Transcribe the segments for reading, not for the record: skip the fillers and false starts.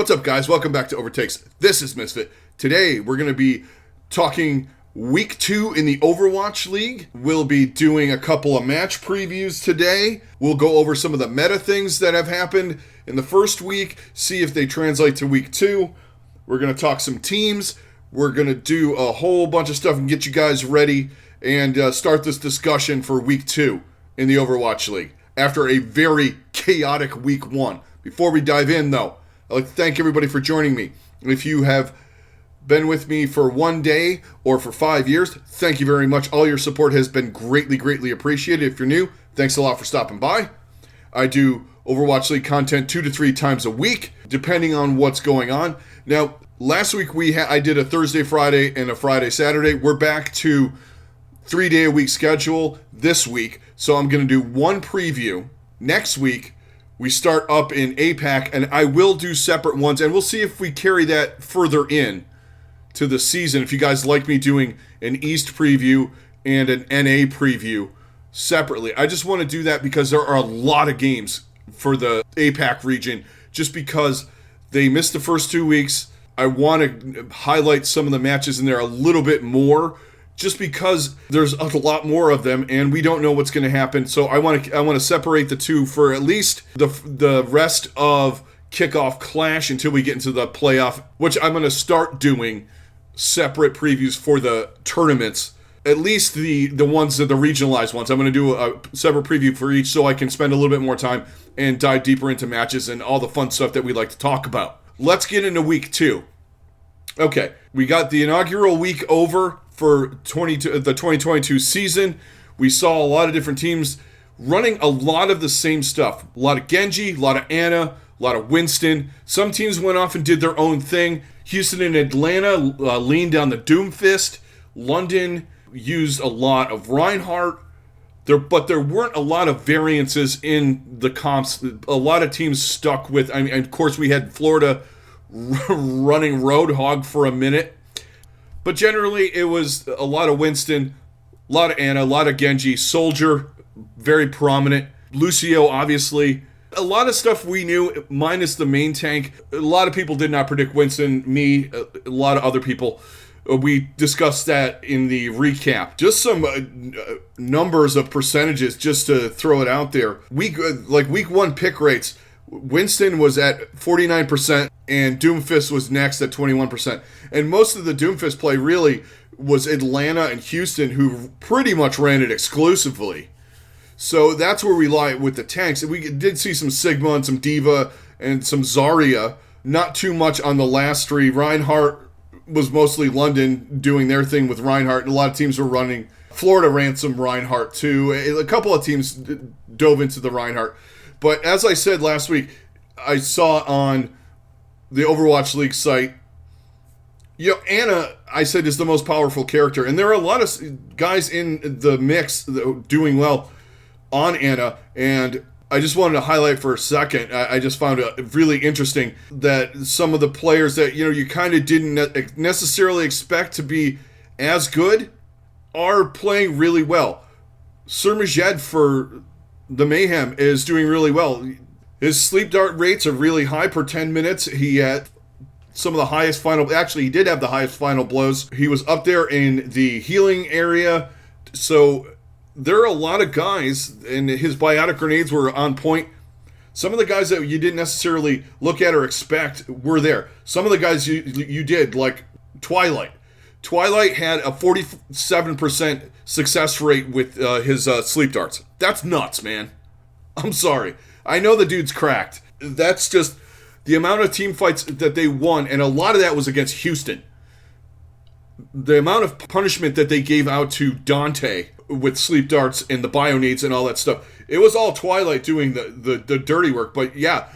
What's up, guys? Welcome back to OverTakes. This is Misfit. Today, we're going to be talking Week 2 in the Overwatch League. We'll be doing a couple of match previews today. We'll go over some of the meta things that have happened in the first week, see if they translate to Week 2. We're going to talk some teams. We're going to do a whole bunch of stuff and get you guys ready and start this discussion for Week 2 in the Overwatch League after a very chaotic Week 1. Before we dive in, though, I'd like to thank everybody for joining me. If you have been with me for 1 day or for 5 years, thank you very much. All your support has been greatly appreciated. If you're new, thanks a lot for stopping by. I do Overwatch League content 2 to 3 times a week, depending on what's going on. Now, last week I did a Thursday, Friday, and a Friday, Saturday. We're back to 3-day-a-week schedule this week, so I'm going to do one preview. Next week, we start up in APAC, and I will do separate ones, and we'll see if we carry that further in to the season. If you guys like me doing an East preview and an NA preview separately. I just want to do that because there are a lot of games for the APAC region, just because they missed the first 2 weeks. I want to highlight some of the matches in there a little bit more, just because there's a lot more of them and we don't know what's going to happen. So I want to separate the two for at least the rest of Kickoff Clash until we get into the playoff, which I'm going to start doing separate previews for the tournaments, at least the ones that the regionalized ones. I'm going to do a separate preview for each so I can spend a little bit more time and dive deeper into matches and all the fun stuff that we like to talk about. Let's get into Week 2. Okay, we got the inaugural week over for the 2022 season. We saw a lot of different teams running a lot of the same stuff. A lot of Genji, a lot of Ana, a lot of Winston. Some teams went off and did their own thing. Houston and Atlanta leaned on the Doomfist. London used a lot of Reinhardt. But there weren't a lot of variances in the comps. A lot of teams stuck with, and of course we had Florida running Roadhog for a minute. But generally, it was a lot of Winston, a lot of Ana, a lot of Genji, Soldier, very prominent. Lucio, obviously. A lot of stuff we knew, minus the main tank. A lot of people did not predict Winston, me, a lot of other people. We discussed that in the recap. Just some numbers of percentages, just to throw it out there. Week 1 pick rates, Winston was at 49%, and Doomfist was next at 21%. And most of the Doomfist play really was Atlanta and Houston, who pretty much ran it exclusively. So that's where we lie with the tanks. We did see some Sigma and some Diva and some Zarya. Not too much on the last three. Reinhardt was mostly London doing their thing with Reinhardt, and a lot of teams were running. Florida ran some Reinhardt too. A couple of teams dove into the Reinhardt. But as I said last week, I saw on the Overwatch League site, Ana, I said, is the most powerful character. And there are a lot of guys in the mix doing well on Ana. And I just wanted to highlight for a second, I just found it really interesting that some of the players that, you kind of didn't necessarily expect to be as good are playing really well. Sir Majed for the Mayhem is doing really well. His sleep dart rates are really high per 10 minutes. He had some of the highest he did have the highest final blows. He was up there in the healing area. So there are a lot of guys, and his biotic grenades were on point. Some of the guys that you didn't necessarily look at or expect were there. Some of the guys you did, like Twilight. Twilight had a 47% success rate with his sleep darts. That's nuts, man. I'm sorry. I know the dude's cracked. That's just the amount of team fights that they won, and a lot of that was against Houston. The amount of punishment that they gave out to Dante with sleep darts and the bio needs and all that stuff. It was all Twilight doing the dirty work, but yeah,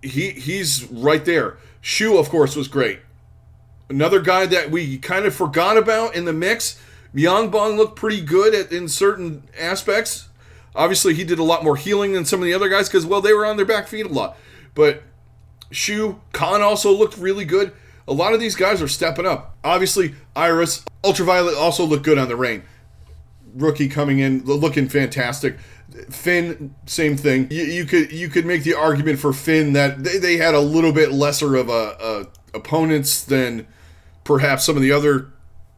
he's right there. Shu, of course, was great. Another guy that we kind of forgot about in the mix, Myeongbong looked pretty good in certain aspects. Obviously, he did a lot more healing than some of the other guys because, they were on their back feet a lot. But Shu, Khan also looked really good. A lot of these guys are stepping up. Obviously, Iris, Ultraviolet also looked good on the Reign. rookie coming in, looking fantastic. Finn, same thing. You could make the argument for Finn that they had a little bit lesser of a opponents than perhaps some of the other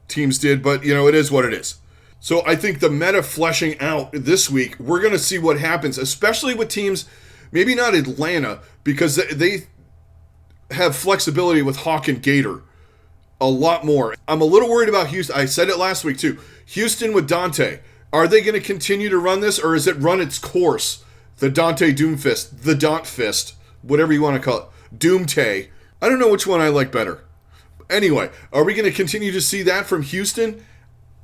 teams did, but it is what it is. So I think the meta fleshing out this week, we're going to see what happens, especially with teams, maybe not Atlanta, because they have flexibility with Hawk and Gator a lot more. I'm a little worried about Houston. I said it last week too. Houston with Dante. Are they going to continue to run this, or is it run its course? The Dante Doomfist, the Daunt Fist, whatever you want to call it. Doomtay. I don't know which one I like better. Anyway, are we going to continue to see that from Houston?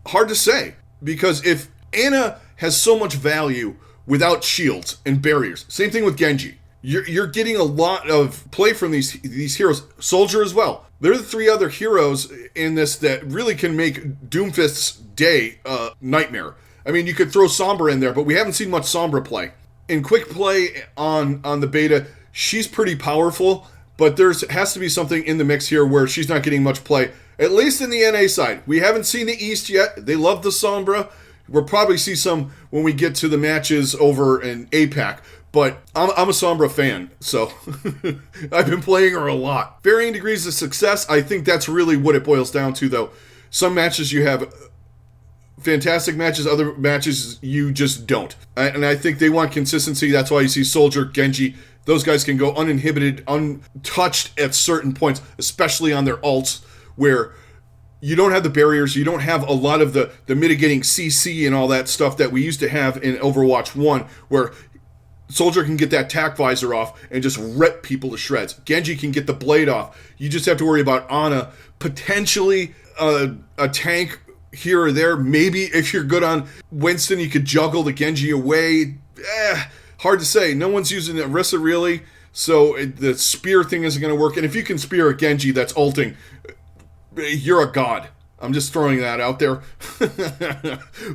Hard to say, because if Ana has so much value without shields and barriers, same thing with Genji. You're getting a lot of play from these heroes. Soldier as well. There are the three other heroes in this that really can make Doomfist's day a nightmare. I mean, you could throw Sombra in there, but we haven't seen much Sombra play. In quick play on the beta, she's pretty powerful, but has to be something in the mix here where she's not getting much play, at least in the NA side. We haven't seen the East yet. They love the Sombra. We'll probably see some when we get to the matches over in APAC. But I'm a Sombra fan, so I've been playing her a lot. Varying degrees of success, I think that's really what it boils down to, though. Some matches you have fantastic matches, other matches you just don't. And I think they want consistency. That's why you see Soldier, Genji. Those guys can go uninhibited, untouched at certain points, especially on their ults, where you don't have the barriers, you don't have a lot of the mitigating CC and all that stuff that we used to have in Overwatch 1, where Soldier can get that tack visor off and just rip people to shreds. Genji can get the blade off. You just have to worry about Ana, potentially a tank here or there. Maybe if you're good on Winston, you could juggle the Genji away. Hard to say. No one's using Orisa really, so the spear thing isn't going to work. And if you can spear a Genji that's ulting, you're a god. I'm just throwing that out there.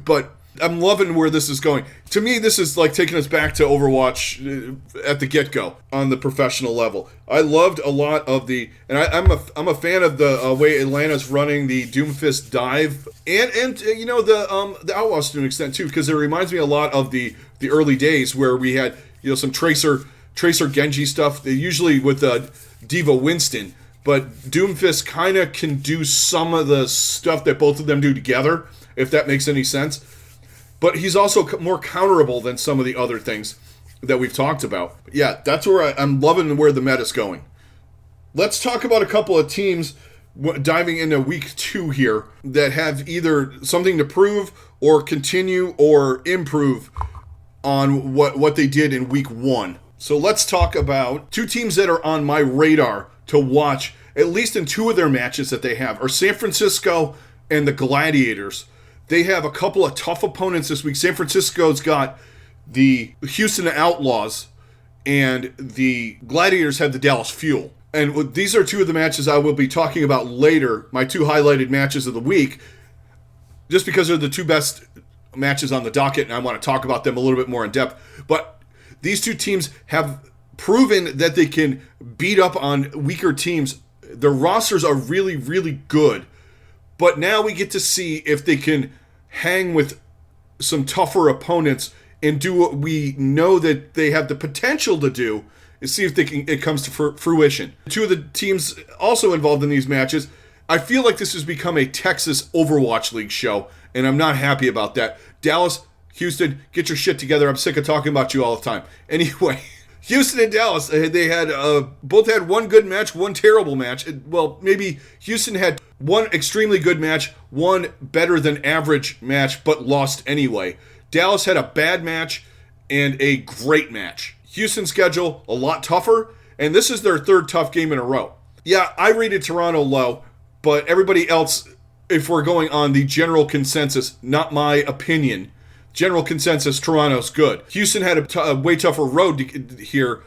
But I'm loving where this is going. To me, this is like taking us back to Overwatch at the get-go on the professional level. I loved a lot of I'm a fan of the way Atlanta's running the Doomfist dive, and the Outlaws to an extent too, because it reminds me a lot of the early days where we had some Tracer Genji stuff. Usually with Diva Winston, but Doomfist kind of can do some of the stuff that both of them do together, if that makes any sense. But he's also more counterable than some of the other things that we've talked about. Yeah, that's where I'm loving where the meta's going. Let's talk about a couple of teams diving into week 2 here that have either something to prove or continue or improve on what they did in week 1. So let's talk about 2 teams that are on my radar to watch, at least in 2 of their matches that they have, are San Francisco and the Gladiators. They have a couple of tough opponents this week. San Francisco's got the Houston Outlaws, and the Gladiators have the Dallas Fuel. And these are 2 of the matches I will be talking about later, my 2 highlighted matches of the week, just because they're the 2 best matches on the docket, and I want to talk about them a little bit more in depth. But these 2 teams have proven that they can beat up on weaker teams. Their rosters are really, really good. But now we get to see if they can hang with some tougher opponents and do what we know that they have the potential to do, and see if it comes to fruition. 2 of the teams also involved in these matches, I feel like this has become a Texas Overwatch League show, and I'm not happy about that. Dallas, Houston, get your shit together. I'm sick of talking about you all the time. Anyway, Houston and Dallas, they had both had 1 good match, 1 terrible match. Well, maybe Houston had 1 extremely good match, 1 better than average match, but lost anyway. Dallas had a bad match and a great match. Houston's schedule, a lot tougher, and this is their 3rd tough game in a row. Yeah, I rated Toronto low, but everybody else, if we're going on the general consensus, not my opinion, general consensus, Toronto's good. Houston had a way tougher road here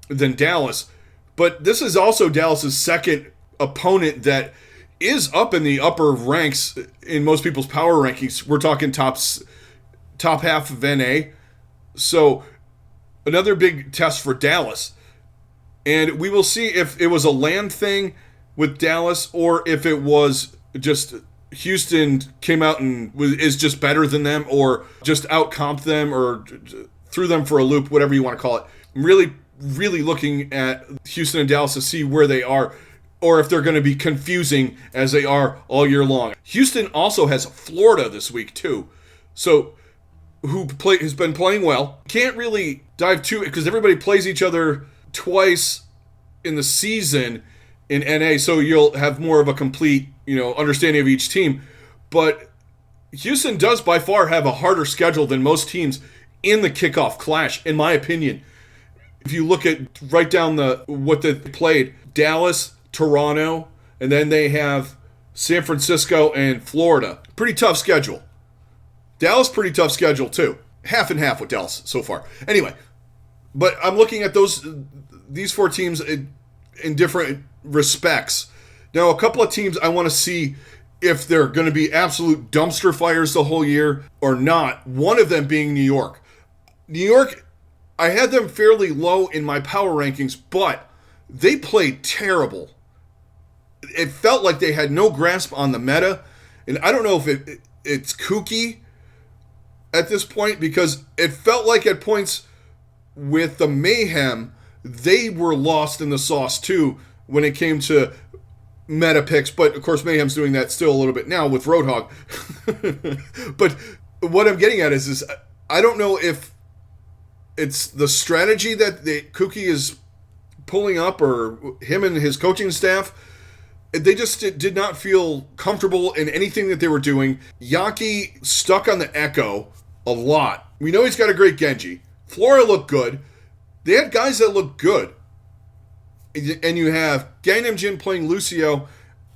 than Dallas, but this is also Dallas's 2nd opponent that is up in the upper ranks in most people's power rankings. We're talking top half of NA. So another big test for Dallas. And we will see if it was a land thing with Dallas or if it was just Houston came out and is just better than them, or just out-comped them, or threw them for a loop, whatever you want to call it. I'm really looking at Houston and Dallas to see where they are, or if they're going to be confusing as they are all year long. Houston also has Florida this week, too. So, has been playing well. Can't really dive too, because everybody plays each other twice in the season in NA, so you'll have more of a complete, understanding of each team. But Houston does by far have a harder schedule than most teams in the kickoff clash, in my opinion. If you look at right down what they played, Dallas, Toronto, and then they have San Francisco and Florida. Pretty tough schedule. Dallas, pretty tough schedule too. Half and half with Dallas so far. Anyway, but I'm looking at these 4 teams in different respects. Now, a couple of teams I want to see if they're going to be absolute dumpster fires the whole year or not. One of them being New York. New York, I had them fairly low in my power rankings, but they played terrible. It felt like they had no grasp on the meta, and I don't know if it's kooky at this point, because it felt like at points with the Mayhem, they were lost in the sauce too when it came to meta picks. But of course, Mayhem's doing that still a little bit now with Roadhog. But what I'm getting at is I don't know if it's the strategy that Kooky is pulling up, or him and his coaching staff. They just did not feel comfortable in anything that they were doing. Yaki stuck on the Echo a lot. We know he's got a great Genji. Flora looked good. They had guys that looked good. And you have Gangnam Jin playing Lucio,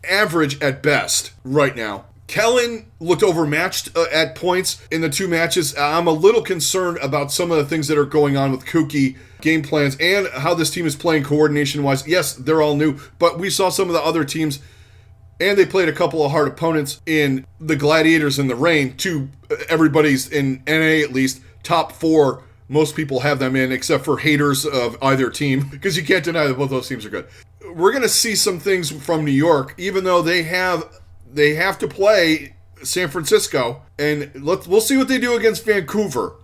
average at best right now. Kellen looked overmatched at points in the 2 matches. I'm a little concerned about some of the things that are going on with Kooky game plans and how this team is playing coordination-wise. Yes, they're all new, but we saw some of the other teams, and they played a couple of hard opponents in the Gladiators and the Reign. Everybody's in NA at least, top 4. Most people have them in, except for haters of either team, because you can't deny that both those teams are good. We're going to see some things from New York, even though they have to play San Francisco, and we'll see what they do against Vancouver.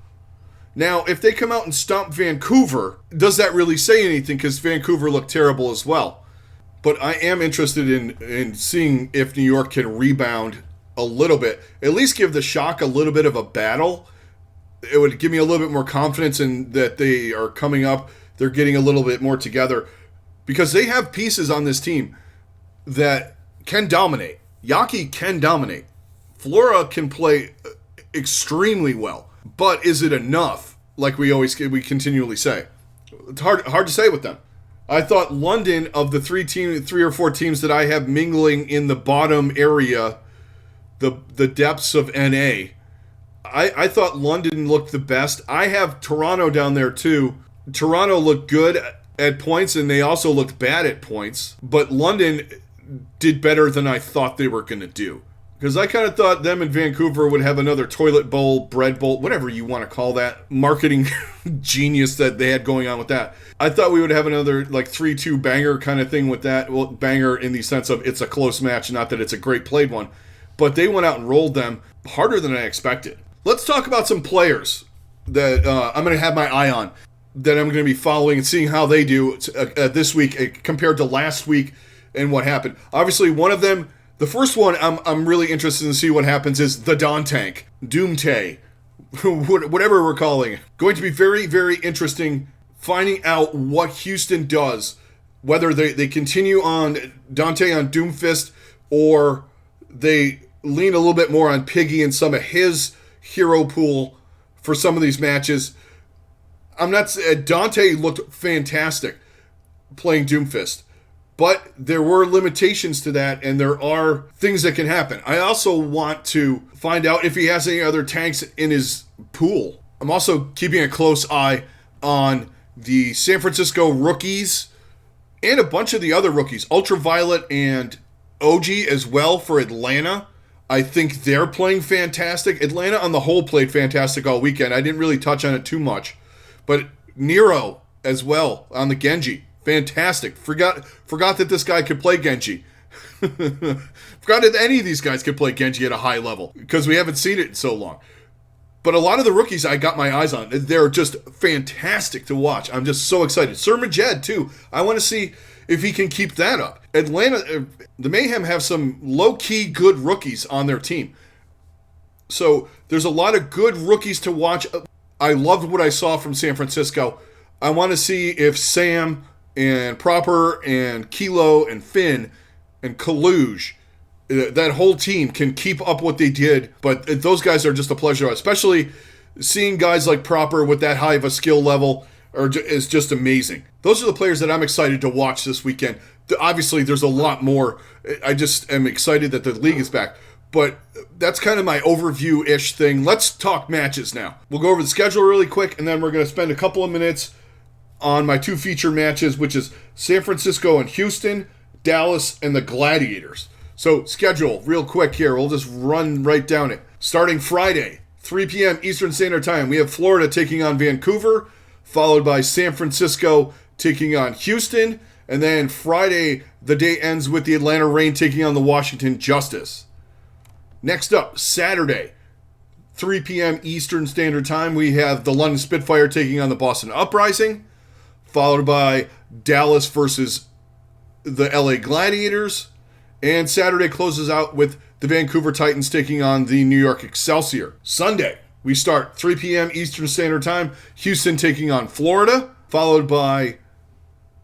Now, if they come out and stomp Vancouver, does that really say anything? Because Vancouver looked terrible as well. But I am interested in seeing if New York can rebound a little bit, at least give the Shock a little bit of a battle. It would give me a little bit more confidence in that they are coming up. They're getting a little bit more together, because they have pieces on this team that can dominate. Yaki can dominate. Flora can play extremely well, but is it enough? Like we continually say, it's hard to say with them. I thought London, of the 3 or 4 teams that I have mingling in the bottom area, the depths of NA, I thought London looked the best. I have Toronto down there too. Toronto looked good at points, and they also looked bad at points. But London did better than I thought they were going to do. Because I kind of thought them and Vancouver would have another toilet bowl, bread bowl, whatever you want to call that, marketing genius that they had going on with that. I thought we would have another 3-2 banger kind of thing with that. Well, banger in the sense of it's a close match, not that it's a great played one. But they went out and rolled them harder than I expected. Let's talk about some players that I'm going to have my eye on, that I'm going to be following and seeing how they do this week compared to last week and what happened. Obviously, one of them, the first one I'm really interested in to see what happens, is the Dawn Tank, Doomtay, whatever we're calling it. Going to be very, very interesting finding out what Houston does, whether they continue on Dante on Doomfist, or they lean a little bit more on Piggy and some of his hero pool for some of these matches. Dante looked fantastic playing Doomfist, but there were limitations to that, and there are things that can happen. I also want to find out if he has any other tanks in his pool. I'm also keeping a close eye on the San Francisco rookies and a bunch of the other rookies, Ultraviolet and OG as well for Atlanta. I think they're playing fantastic. Atlanta on the whole played fantastic all weekend. I didn't really touch on it too much. But Nero as well on the Genji. Fantastic. Forgot that this guy could play Genji. Forgot that any of these guys could play Genji at a high level because we haven't seen it in so long. But a lot of the rookies I got my eyes on, they're just fantastic to watch. I'm just so excited. Sir Majed, too. I want to see if he can keep that up. Atlanta, the Mayhem have some low-key good rookies on their team. So there's a lot of good rookies to watch. I loved what I saw from San Francisco. I want to see if Sam and Proper and Kilo and Finn and Kaluge, that whole team can keep up what they did. But those guys are just a pleasure, especially seeing guys like Proper with that high of a skill level is just amazing. Those are the players that I'm excited to watch this weekend. Obviously, there's a lot more. I just am excited that the league is back. But that's kind of my overview-ish thing. Let's talk matches now. We'll go over the schedule really quick, and then we're going to spend a couple of minutes on my two feature matches, which is San Francisco and Houston, Dallas, and the Gladiators. So, schedule, real quick here. We'll just run right down it. Starting Friday, 3 p.m. Eastern Standard Time, we have Florida taking on Vancouver, followed by San Francisco taking on Houston, and then Friday, the day ends with the Atlanta Reign taking on the Washington Justice. Next up, Saturday, 3 p.m. Eastern Standard Time, we have the London Spitfire taking on the Boston Uprising, followed by Dallas versus the LA Gladiators, and Saturday closes out with the Vancouver Titans taking on the New York Excelsior. Sunday, we start 3 p.m. Eastern Standard Time, Houston taking on Florida, followed by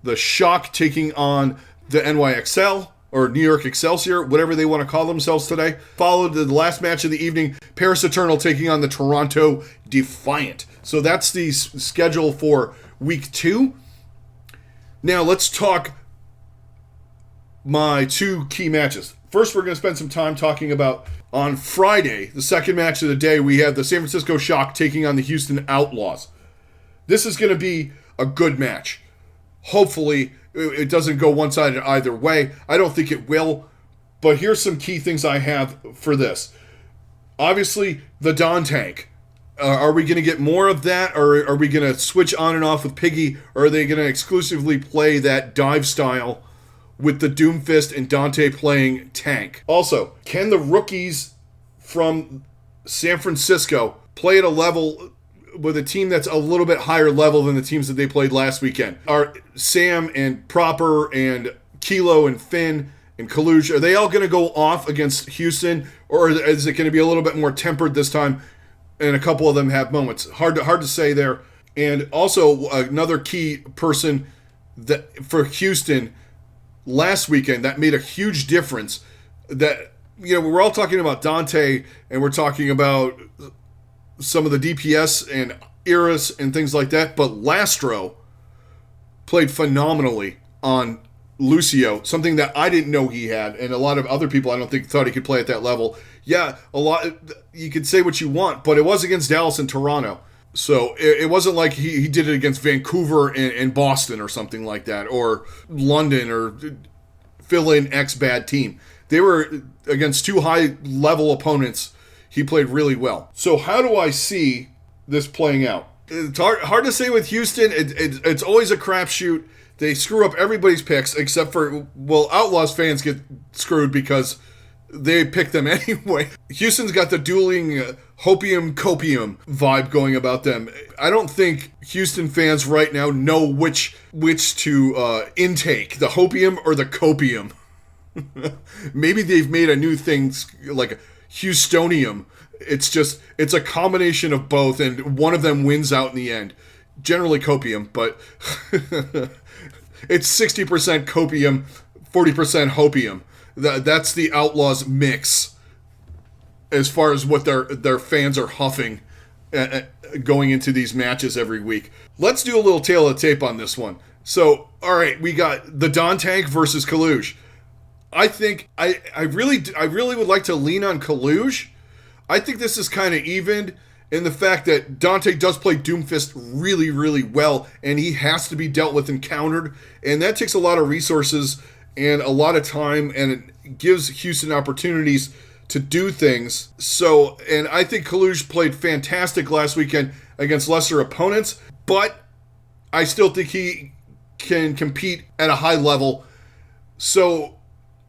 the Shock taking on the NYXL, or New York Excelsior, whatever they want to call themselves today. Followed the last match of the evening, Paris Eternal taking on the Toronto Defiant. So that's the schedule for week 2. Now let's talk my two key matches. First, we're going to spend some time talking about on Friday, the second match of the day, we have the San Francisco Shock taking on the Houston Outlaws. This is going to be a good match. Hopefully, it doesn't go one-sided either way. I don't think it will. But here's some key things I have for this. Obviously, the Dawn Tank. Are we going to get more of that? Or are we going to switch on and off with Piggy? Or are they going to exclusively play that dive style with the Doomfist and Dante playing tank? Also, can the rookies from San Francisco play at a level with a team that's a little bit higher level than the teams that they played last weekend? Are Sam and Proper and Kilo and Finn and Kaluge, are they all going to go off against Houston? Or is it going to be a little bit more tempered this time and a couple of them have moments? Hard to say there. And also another key person that for Houston last weekend that made a huge difference, that, you know, we're all talking about Dante and we're talking about some of the DPS and Iris and things like that, but Lastro played phenomenally on Lucio, something that I didn't know he had, and a lot of other people I don't think thought he could play at that level. Yeah, a lot. You could say what you want, but it was against Dallas and Toronto, so it wasn't like he did it against Vancouver and Boston or something like that, or London, or fill in X bad team. They were against two high-level opponents. He played really well. So how do I see this playing out? It's hard to say with Houston. It's always a crapshoot. They screw up everybody's picks except for, well, Outlaws fans get screwed because they pick them anyway. Houston's got the dueling hopium-copium vibe going about them. I don't think Houston fans right now know which to intake, the hopium or the copium. Maybe they've made a new thing like Houstonium. It's a combination of both, and one of them wins out in the end. Generally copium, but it's 60% copium, 40% hopium. That's the Outlaws mix as far as what their fans are huffing going into these matches every week. Let's do a little tail of the tape on this one. So, all right, we got the Dawn Tank versus Kaluge. I think I really would like to lean on Kaluge. I think this is kind of evened in the fact that Dante does play Doomfist really, really well, and he has to be dealt with and countered, and that takes a lot of resources and a lot of time, and it gives Houston opportunities to do things. So, and I think Kaluge played fantastic last weekend against lesser opponents, but I still think he can compete at a high level. So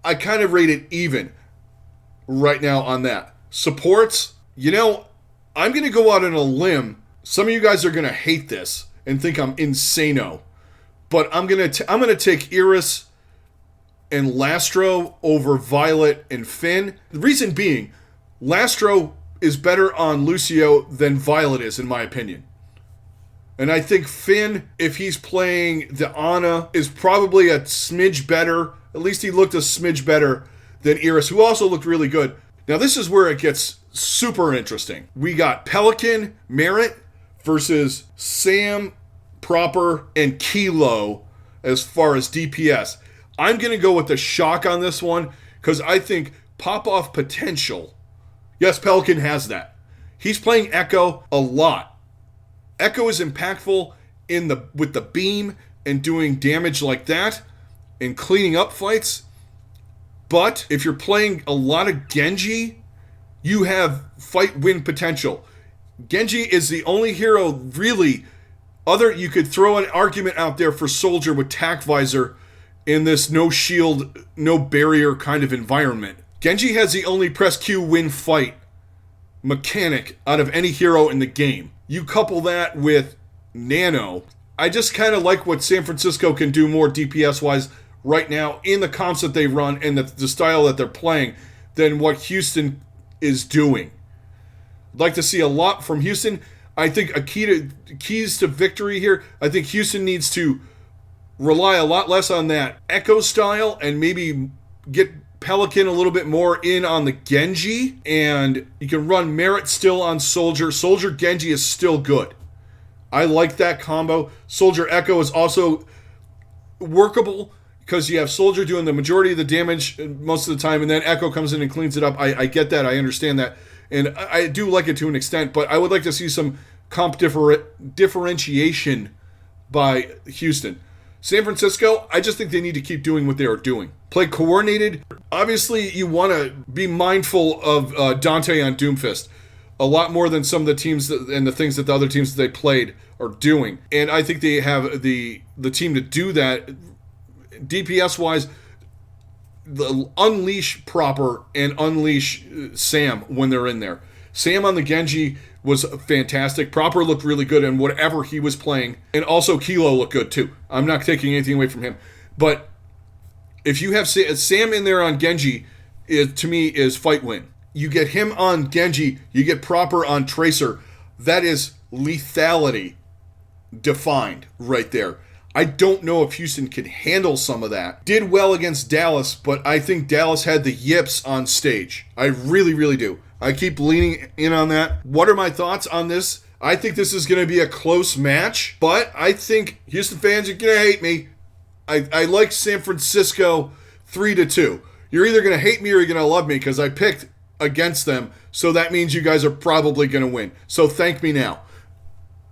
I kind of rate it even right now on that. Supports, I'm going to go out on a limb. Some of you guys are going to hate this and think I'm insano. But I'm going to take Iris and Lastro over Violet and Finn. The reason being, Lastro is better on Lucio than Violet is, in my opinion. And I think Finn, if he's playing the Ana, is probably a smidge better. At least he looked a smidge better than Iris, who also looked really good. Now this is where it gets super interesting. We got Pelican, Merritt versus Sam, Proper, and Kilo as far as DPS. I'm going to go with the shock on this one because I think pop-off potential. Yes, Pelican has that. He's playing Echo a lot. Echo is impactful with the beam and doing damage like that and cleaning up fights. But if you're playing a lot of Genji, you have fight win potential. Genji is the only hero really you could throw an argument out there for Soldier with Tac Visor in this no shield, no barrier kind of environment. Genji has the only press Q win fight mechanic out of any hero in the game. You couple that with Nano. I just kind of like what San Francisco can do more DPS-wise right now in the comps that they run and the style that they're playing than what Houston is doing. I'd like to see a lot from Houston. I think keys to victory here, I think Houston needs to rely a lot less on that Echo style and maybe get Pelican a little bit more in on the Genji, and you can run Merritt still on Soldier. Soldier Genji is still good. I like that combo. Soldier Echo is also workable because you have Soldier doing the majority of the damage most of the time, and then Echo comes in and cleans it up. I get that. I understand that. And I do like it to an extent, but I would like to see some comp differentiation by Houston. San Francisco, I just think they need to keep doing what they are doing. Play coordinated. Obviously, you want to be mindful of Dante on Doomfist a lot more than some of the teams and the things that the other teams that they played are doing. And I think they have the team to do that. DPS-wise, unleash Proper and unleash Sam when they're in there. Sam on the Genji was fantastic. Proper looked really good in whatever he was playing. And also Kilo looked good too. I'm not taking anything away from him. But if you have Sam in there on Genji, to me is fight win. You get him on Genji, you get Proper on Tracer. That is lethality defined right there. I don't know if Houston can handle some of that. Did well against Dallas, but I think Dallas had the yips on stage. I really, really do. I keep leaning in on that. What are my thoughts on this? I think this is going to be a close match, but I think Houston fans are going to hate me. I like San Francisco 3-2. You're either going to hate me or you're going to love me because I picked against them, so that means you guys are probably going to win. So thank me now.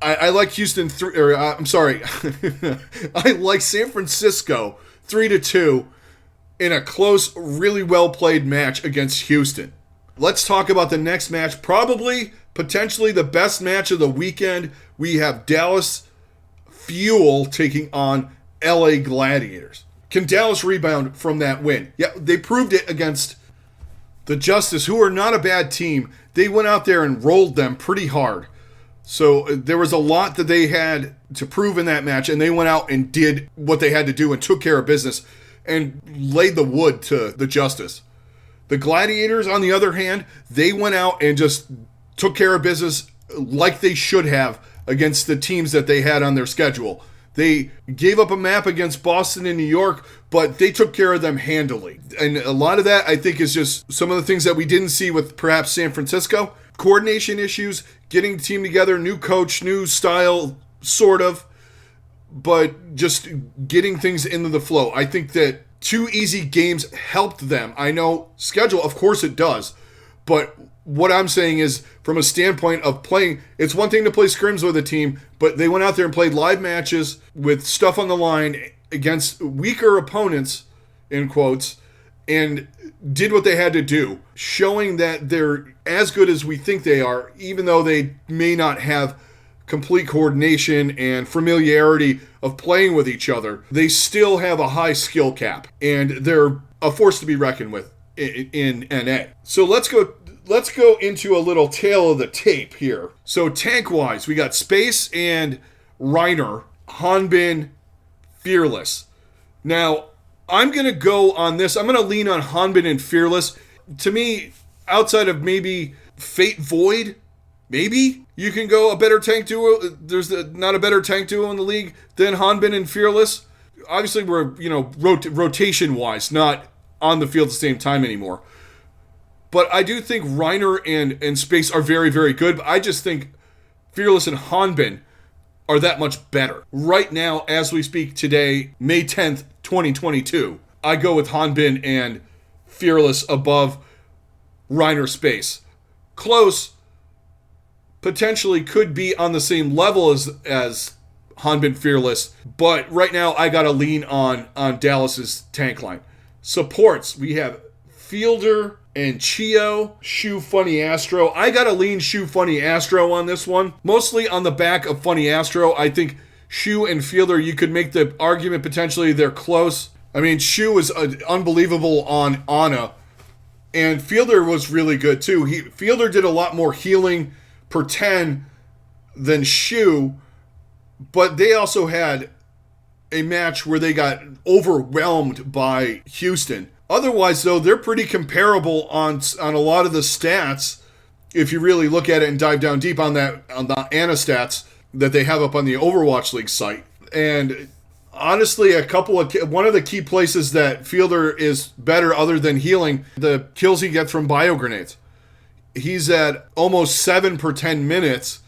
I like Houston I like San Francisco 3-2 in a close, really well played match against Houston. Let's talk about the next match. Potentially the best match of the weekend. We have Dallas Fuel taking on LA Gladiators. Can Dallas rebound from that win? Yeah, they proved it against the Justice, who are not a bad team. They went out there and rolled them pretty hard. So there was a lot that they had to prove in that match, and they went out and did what they had to do and took care of business and laid the wood to the Justice. The Gladiators, on the other hand, they went out and just took care of business like they should have against the teams that they had on their schedule. They gave up a map against Boston and New York, but they took care of them handily. And a lot of that, I think, is just some of the things that we didn't see with perhaps San Francisco. Coordination issues, getting the team together, new coach, new style, sort of, but just getting things into the flow. I think that 2 easy games helped them. I know schedule, of course it does, but what I'm saying is from a standpoint of playing, it's one thing to play scrims with a team, but they went out there and played live matches with stuff on the line against weaker opponents, in quotes, and did what they had to do, showing that they're as good as we think they are, even though they may not have complete coordination and familiarity of playing with each other. They still have a high skill cap, and they're a force to be reckoned with in NA. So let's go into a little tale of the tape here. So tank-wise, we got Space and Reiner, Hanbin, Fearless. Now, I'm going to go on this. I'm going to lean on Hanbin and Fearless. To me, outside of maybe Fate Void, maybe you can go a better tank duo. There's not a better tank duo in the league than Hanbin and Fearless. Obviously, we're, rotation-wise, not on the field at the same time anymore. But I do think Reiner and Space are very, very good. But I just think Fearless and Hanbin are that much better. Right now, as we speak today, May 10th, 2022, I go with Hanbin and Fearless above Reiner Space. Close, potentially could be on the same level as Hanbin Fearless, but right now I gotta lean on Dallas's tank line. Supports, we have Fielder and Chio, Shu Funny Astro. I gotta lean Shu Funny Astro on this one. Mostly on the back of Funny Astro. I think Shu and Fielder, you could make the argument potentially they're close. I mean, Shu was unbelievable on Ana, and Fielder was really good too. Fielder did a lot more healing per 10 than Shu, but they also had a match where they got overwhelmed by Houston. Otherwise, though, they're pretty comparable on a lot of the stats. If you really look at it and dive down deep on the Ana stats that they have up on the Overwatch League site. And honestly, one of the key places that Fielder is better other than healing, the kills he gets from bio grenades. He's at almost 7 per 10 minutes,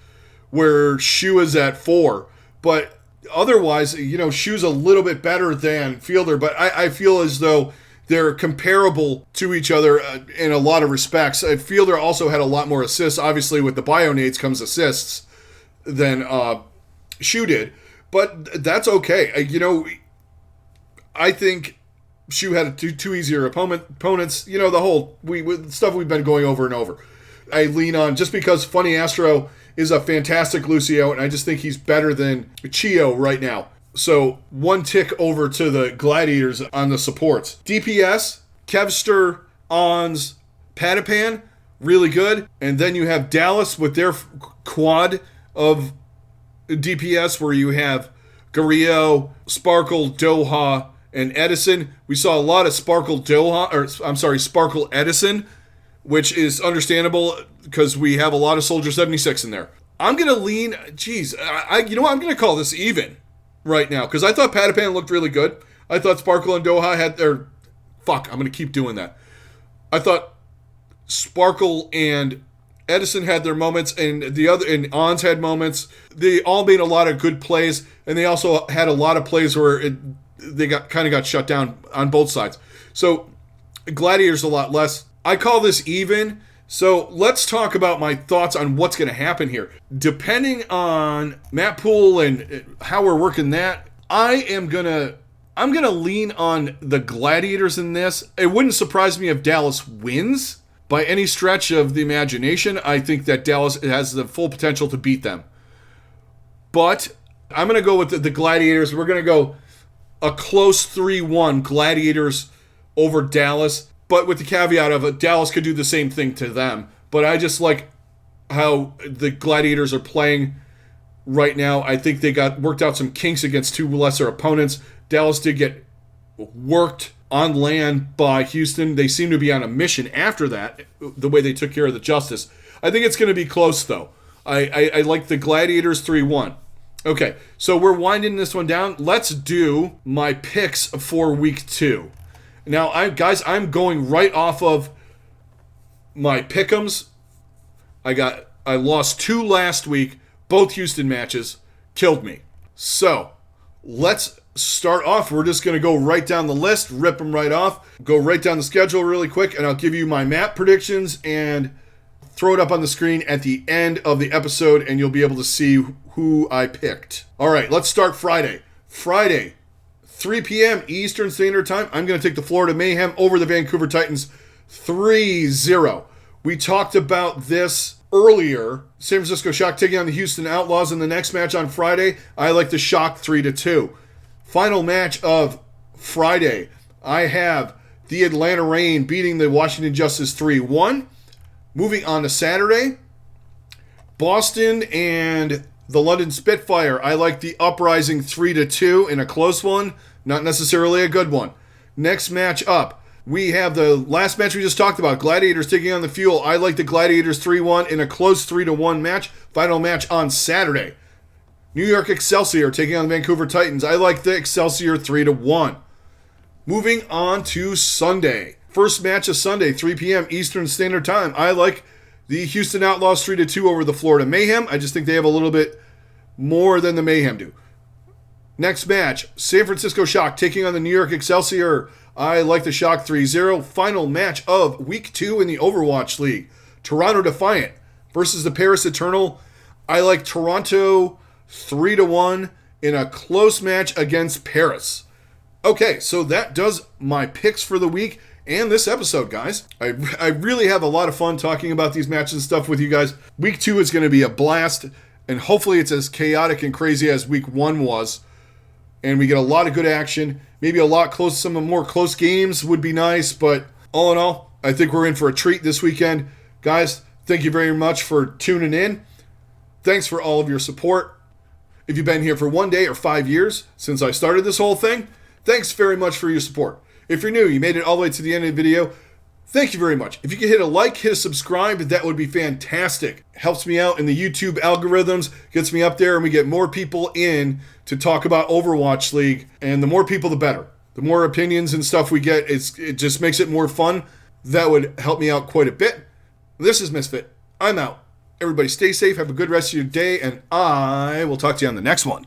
where Shu is at 4. But otherwise, Shu's a little bit better than Fielder, but I feel as though they're comparable to each other in a lot of respects. Fielder also had a lot more assists. Obviously, with the bio nades comes assists than Shu did. But that's okay. I think Shu had two easier opponents. The whole stuff we've been going over and over. I lean on, just because Funny Astro is a fantastic Lucio, and I just think he's better than Chio right now. So one tick over to the Gladiators on the supports. DPS, Kevster, Ons, Patapan, really good. And then you have Dallas with their quad of DPS, where you have Garillo, Sparkle, Doha, and Edison. We saw a lot of Sparkle Edison, which is understandable because we have a lot of Soldier 76 in there. I'm going to lean, I'm going to call this even right now, because I thought Patapan looked really good. I thought Sparkle and Doha had their... I'm going to keep doing that. I thought Sparkle and Edison had their moments, and and Ons had moments. They all made a lot of good plays, and they also had a lot of plays where they got shut down on both sides. So Gladiators a lot less. I call this even. So let's talk about my thoughts on what's going to happen here. Depending on map pool and how we're working that, I'm gonna lean on the Gladiators in this. It wouldn't surprise me if Dallas wins by any stretch of the imagination. I think that Dallas has the full potential to beat them. But I'm going to go with the Gladiators. We're going to go a close 3-1 Gladiators over Dallas. But with the caveat of Dallas could do the same thing to them. But I just like how the Gladiators are playing right now. I think they got worked out some kinks against two lesser opponents. Dallas did get worked on land by Houston. They seem to be on a mission after that, the way they took care of the Justice. I think it's going to be close, though. I like the Gladiators 3-1. Okay, so we're winding this one down. Let's do my picks for Week 2. Now, I'm going right off of my pick'ems. I lost 2 last week. Both Houston matches killed me. So, let's start off. We're just going to go right down the list, rip them right off, go right down the schedule really quick, and I'll give you my map predictions and throw it up on the screen at the end of the episode, and you'll be able to see who I picked. All right, let's start Friday. Friday, 3 p.m. Eastern Standard Time. I'm going to take the Florida Mayhem over the Vancouver Titans 3-0. We talked about this earlier. San Francisco Shock taking on the Houston Outlaws in the next match on Friday. I like the Shock 3-2. Final match of Friday. I have the Atlanta Reign beating the Washington Justice 3-1. Moving on to Saturday, Boston and the London Spitfire. I like the Uprising 3-2 in a close one, not necessarily a good one. Next match up, we have the last match we just talked about, Gladiators taking on the Fuel. I like the Gladiators 3-1 in a close 3-1 match. Final match on Saturday. New York Excelsior taking on the Vancouver Titans. I like the Excelsior 3-1. Moving on to Sunday. First match of Sunday, 3 p.m. Eastern Standard Time. I like the Houston Outlaws 3-2 over the Florida Mayhem. I just think they have a little bit more than the Mayhem do. Next match, San Francisco Shock taking on the New York Excelsior. I like the Shock 3-0. Final match of Week 2 in the Overwatch League. Toronto Defiant versus the Paris Eternal. I like Toronto 3-1 in a close match against Paris. Okay, so that does my picks for the week and this episode, guys. I really have a lot of fun talking about these matches and stuff with you guys. Week 2 is going to be a blast, and hopefully it's as chaotic and crazy as Week 1 was. And we get a lot of good action. Maybe a lot close, some more close games would be nice, but all in all, I think we're in for a treat this weekend. Guys, thank you very much for tuning in. Thanks for all of your support. If you've been here for 1 day or 5 years since I started this whole thing, thanks very much for your support. If you're new, you made it all the way to the end of the video, thank you very much. If you could hit a like, hit a subscribe, that would be fantastic. It helps me out in the YouTube algorithms, gets me up there, and we get more people in to talk about Overwatch League. And the more people, the better. The more opinions and stuff we get, it just makes it more fun. That would help me out quite a bit. This is Misfit. I'm out. Everybody stay safe, have a good rest of your day, and I will talk to you on the next one.